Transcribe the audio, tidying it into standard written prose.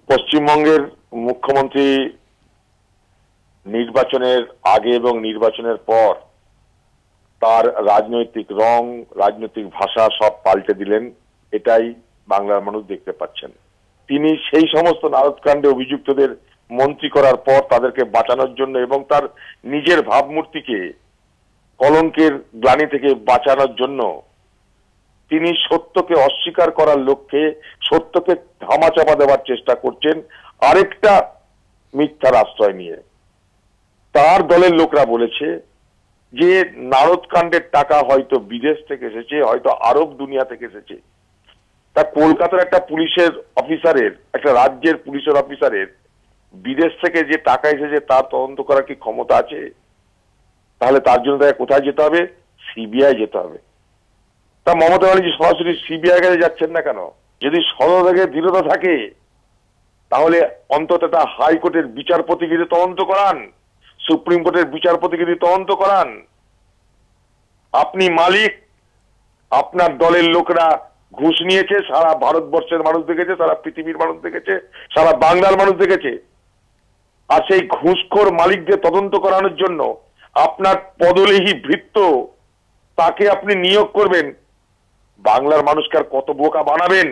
পশ্চিমবঙ্গের মুখ্যমন্ত্রী নির্বাচনের আগে এবং নির্বাচনের পর তার রাজনৈতিক রং, রাজনৈতিক ভাষা সব পাল্টে দিলেন। এটাই বাংলার মানুষ দেখতে পাচ্ছেন। তিনি সেই সমস্ত নারদকাণ্ডে অভিযুক্তদের মন্ত্রী করার পর তাদেরকে বাঁচানোর জন্য এবং তার নিজের ভাবমূর্তিকে কলঙ্কের গ্লানি থেকে বাঁচানোর জন্য তিনি সত্যকে অস্বীকার করার লক্ষ্যে সত্যকে ধামাচাপা দেওয়ার চেষ্টা করছেন আরেকটা মিথ্যার আশ্রয় নিয়ে। তার দলের লোকরা বলেছে যে নারদকাণ্ডের টাকা হয়তো বিদেশ থেকে এসেছে, হয়তো আরব দুনিয়া থেকে এসেছে। তা কলকাতার একটা পুলিশের অফিসারের, একটা রাজ্যের পুলিশের অফিসারের বিদেশ থেকে যে টাকা এসেছে তার তদন্ত করার কি ক্ষমতা আছে? তাহলে তার জন্য তাকে কোথায় যেতে হবে? সিবিআই যেতে হবে। তা মমতা ব্যানার্জি সরাসরি সিবিআই কাছে যাচ্ছেন না কেন? যদি সদভাগে দৃঢ়তা থাকে তাহলে অন্তত একটা হাইকোর্টের বিচারপতিকে দিয়ে তদন্ত করান, সুপ্রিম কোর্টের বিচারপতিকে দিয়ে তদন্ত করান। আপনি মালিক, আপনার দলের লোকরা ঘুষ নিয়েছে, সারা ভারতবর্ষের মানুষ দেখেছে, সারা পৃথিবীর মানুষ দেখেছে, সারা বাংলার মানুষ দেখেছে। আর সেই ঘুষখোর মালিকদের তদন্ত করানোর জন্য আপনার পদলেহী ভৃত্য তাকে আপনি নিয়োগ করবেন। বাংলার মানুষকে আর কত বোকা বানাবেন?